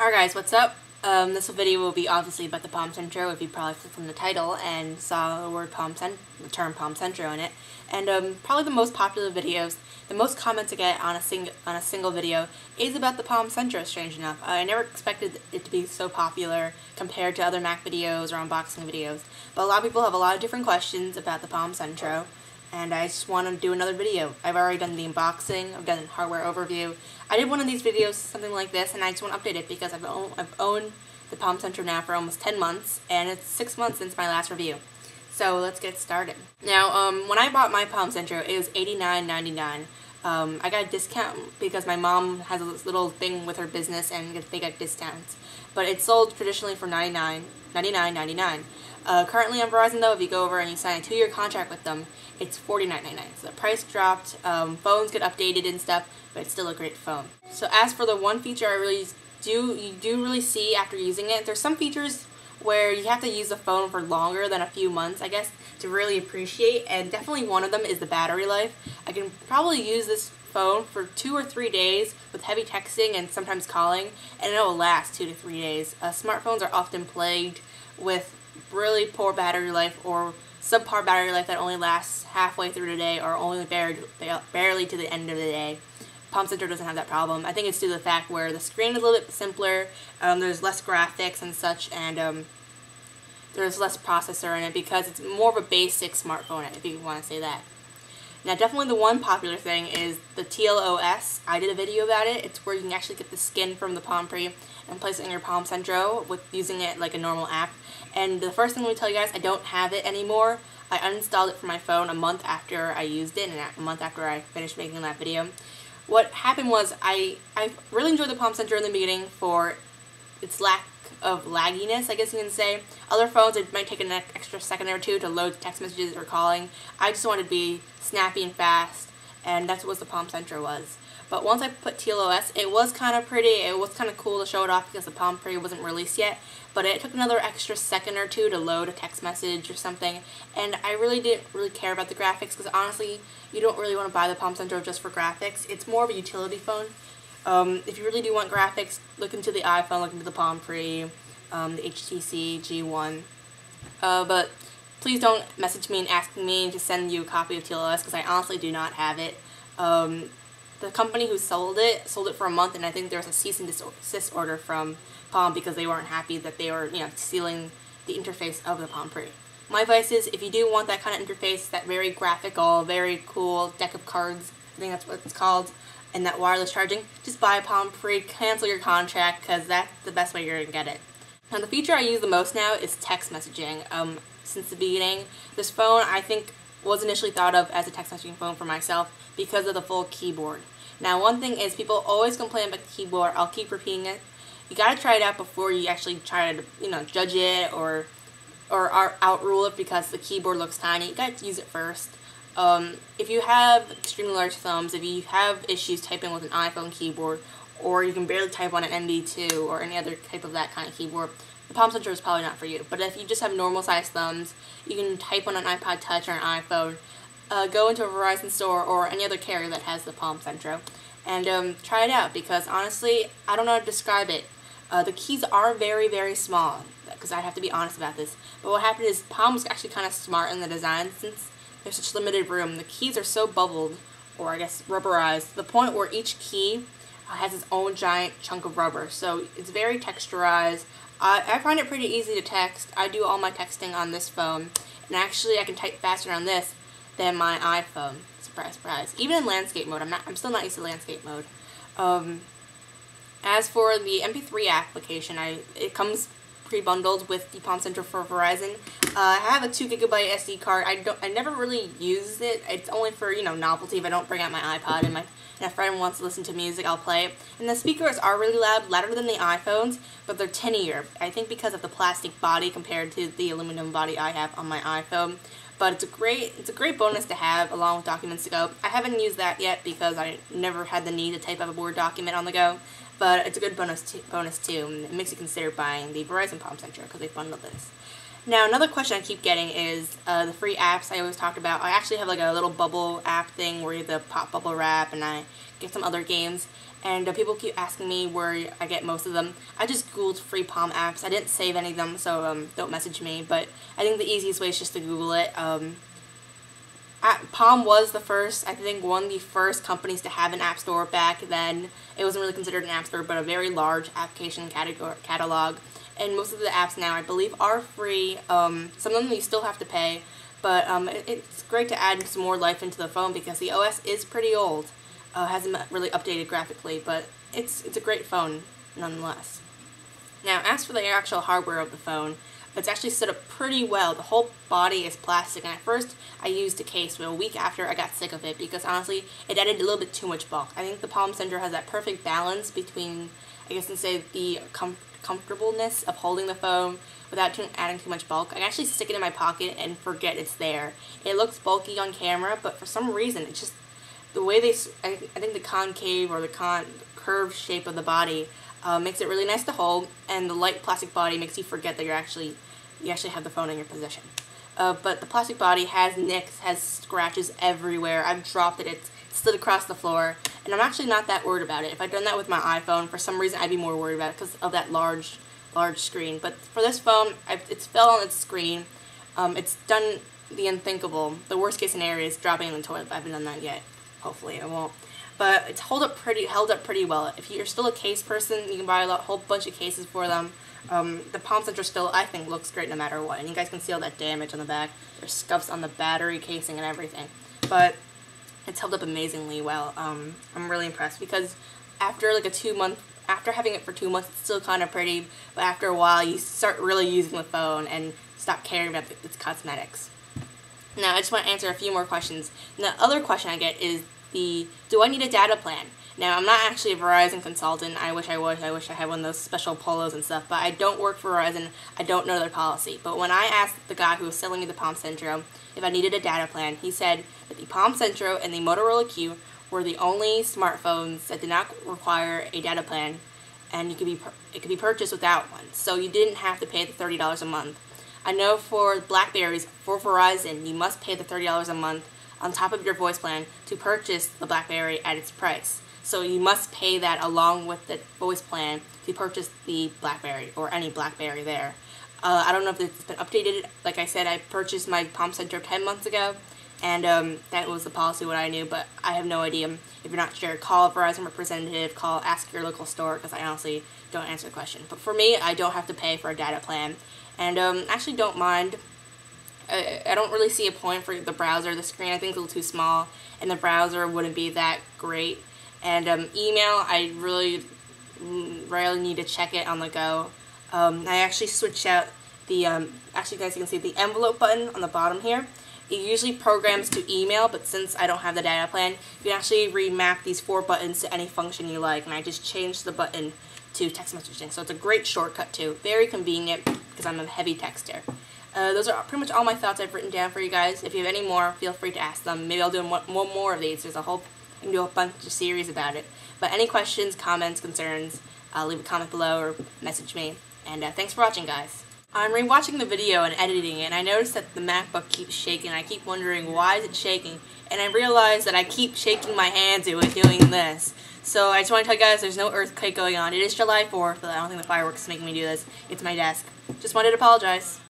Alright guys, what's up? This video will be obviously about the Palm Centro, if you probably clicked from the title and saw the word the term Palm Centro in it. And probably the most popular videos, the most comments I get on a single video is about the Palm Centro, strange enough. I never expected it to be so popular compared to other Mac videos or unboxing videos. But a lot of people have a lot of different questions about the Palm Centro, and I just want to do another video. I've already done the unboxing, I've done a hardware overview. I did one of these videos, something like this, and I just want to update it because I've owned the Palm Centro now for almost 10 months, and it's 6 months since my last review. So let's get started. Now, when I bought my Palm Centro, it was $89.99. I got a discount because my mom has a little thing with her business and they got discounts. But it's sold traditionally for $99.99. Currently on Verizon though, if you go over and you sign a 2-year contract with them, it's $49.99. So the price dropped, phones get updated and stuff, but it's still a great phone. So as for the one feature you do really see after using it, there's some features where you have to use the phone for longer than a few months, I guess, to really appreciate, and definitely one of them is the battery life. I can probably use this phone for 2 or 3 days with heavy texting and sometimes calling, and it will last 2 to 3 days. Smartphones are often plagued with really poor battery life or subpar battery life that only lasts halfway through the day or only barely to the end of the day. Palm Centro doesn't have that problem. I think it's due to the fact where the screen is a little bit simpler, there's less graphics and such, and there's less processor in it because it's more of a basic smartphone, if you want to say that. Now, definitely the one popular thing is the TLOS. I did a video about it. It's where you can actually get the skin from the Palm Pre and place it in your Palm Centro with using it like a normal app. And the first thing let me tell you guys, I don't have it anymore. I uninstalled it from my phone a month after I used it and a month after I finished making that video. What happened was I really enjoyed the Palm Centro in the beginning for its lack of lagginess, I guess you can say. Other phones, it might take an extra second or two to load text messages or calling. I just wanted to be snappy and fast, and that's what the Palm Centro was. But once I put TLOS, it was kind of pretty, it was kind of cool to show it off because the Palm Pre wasn't released yet, but it took another extra second or two to load a text message or something, and I really didn't care about the graphics because honestly, you don't really want to buy the Palm Centro just for graphics. It's more of a utility phone. If you really do want graphics, look into the iPhone, look into the Palm Pre, the HTC G1, but please don't message me and ask me to send you a copy of TLOS because I honestly do not have it. The company who sold it for a month, and I think there was a cease and desist order from Palm because they weren't happy that they were, stealing the interface of the Palm Pre. My advice is, if you do want that kind of interface, that very graphical, very cool deck of cards, I think that's what it's called, and that wireless charging, just buy a Palm Pre, cancel your contract, because that's the best way you're going to get it. Now, the feature I use the most now is text messaging. Since the beginning, this phone, I think, was initially thought of as a text messaging phone for myself because of the full keyboard. Now, one thing is, people always complain about the keyboard. I'll keep repeating it. You gotta try it out before you actually try to, judge it or outrule it because the keyboard looks tiny. You gotta use it first. If you have extremely large thumbs, if you have issues typing with an iPhone keyboard, or you can barely type on an MB2 or any other type of that kind of keyboard, the Palm Centro is probably not for you. But if you just have normal sized thumbs, you can type on an iPod Touch or an iPhone. Go into a Verizon store or any other carrier that has the Palm Centro and try it out because honestly, I don't know how to describe it. The keys are very, very small because I have to be honest about this. But what happened is Palm was actually kind of smart in the design since there's such limited room. The keys are so bubbled, or I guess rubberized, to the point where each key has its own giant chunk of rubber. So it's very texturized. I find it pretty easy to text. I do all my texting on this phone, and actually I can type faster on this than my iPhone. Surprise, surprise. Even in landscape mode, I'm still not used to landscape mode. As for the MP3 application, it comes pre-bundled with the Palm Centro for Verizon. I have a 2 GB SD card. I never really use it. It's only for novelty. If I don't bring out my iPod and a friend wants to listen to music, I'll play it. And the speakers are really loud, louder than the iPhones, but they're tinier. I think because of the plastic body compared to the aluminum body I have on my iPhone. But it's a great bonus to have along with documents to go. I haven't used that yet because I never had the need to type up a Word document on the go. But it's a good bonus too. And it makes you consider buying the Verizon Palm Centro because they bundled this. Now, another question I keep getting is the free apps I always talked about. I actually have like a little bubble app thing where you have the pop bubble wrap, and I get some other games. and people keep asking me where I get most of them. I just Googled free Palm apps. I didn't save any of them, so don't message me, but I think the easiest way is just to Google it. Palm was the first, I think, one of the first companies to have an app store back then. It wasn't really considered an app store, but a very large application catalog. And most of the apps now, I believe, are free. Some of them you still have to pay, but it's great to add some more life into the phone because the OS is pretty old. Hasn't really updated graphically, but it's a great phone nonetheless. Now, as for the actual hardware of the phone, it's actually set up pretty well. The whole body is plastic, and at first I used a case, but a week after I got sick of it because honestly it added a little bit too much bulk. I think the Palm Centro has that perfect balance between, I guess, the comfortableness of holding the phone without adding too much bulk. I can actually stick it in my pocket and forget it's there. It looks bulky on camera, but for some reason it's just the way I think the concave or the curved shape of the body makes it really nice to hold, and the light plastic body makes you forget that you actually have the phone in your possession. But the plastic body has nicks, has scratches everywhere. I've dropped it, it's slid across the floor, and I'm actually not that worried about it. If I'd done that with my iPhone, for some reason I'd be more worried about it because of that large screen. But for this phone, it's fell on its screen. It's done the unthinkable. The worst case scenario is dropping in the toilet, but I haven't done that yet. Hopefully I won't. But it's held up pretty well. If you're still a case person, you can buy a whole bunch of cases for them. The Palm Centro still, I think, looks great no matter what. And you guys can see all that damage on the back. There's scuffs on the battery casing and everything. But it's held up amazingly well. I'm really impressed because after like after having it for 2 months, it's still kind of pretty. But after a while, you start really using the phone and stop caring about its cosmetics. Now, I just want to answer a few more questions. And the other question I get is do I need a data plan? Now, I'm not actually a Verizon consultant. I wish I was. I wish I had one of those special polos and stuff, but I don't work for Verizon. I don't know their policy. But when I asked the guy who was selling me the Palm Centro if I needed a data plan, he said that the Palm Centro and the Motorola Q were the only smartphones that did not require a data plan, and it could be purchased without one. So you didn't have to pay the $30 a month. I know for Blackberries, for Verizon, you must pay the $30 a month on top of your voice plan to purchase the Blackberry at its price. So you must pay that along with the voice plan to purchase the Blackberry or any Blackberry there. I don't know if it's been updated. Like I said, I purchased my Palm Centro 10 months ago, and that was the policy what I knew, but I have no idea. If you're not sure, call a Verizon representative, ask your local store, because I honestly don't answer the question. But for me, I don't have to pay for a data plan, and actually don't mind. I don't really see a point for the browser. The screen I think is a little too small, and the browser wouldn't be that great. And email, I really rarely need to check it on the go. I actually switched out the, actually guys, you can see the envelope button on the bottom here. It usually programs to email, but since I don't have the data plan, you can actually remap these 4 buttons to any function you like, and I just changed the button to text messaging. So it's a great shortcut too. Very convenient because I'm a heavy texter. Those are pretty much all my thoughts I've written down for you guys. If you have any more, feel free to ask them. Maybe I'll do one more of these. I can do a bunch of series about it. But any questions, comments, concerns, leave a comment below or message me. And thanks for watching, guys. I'm rewatching the video and editing it, and I noticed that the MacBook keeps shaking. I keep wondering why is it shaking, and I realized that I keep shaking my hands doing this. So I just want to tell you guys there's no earthquake going on. It is July 4th, but I don't think the fireworks is making me do this. It's my desk. Just wanted to apologize.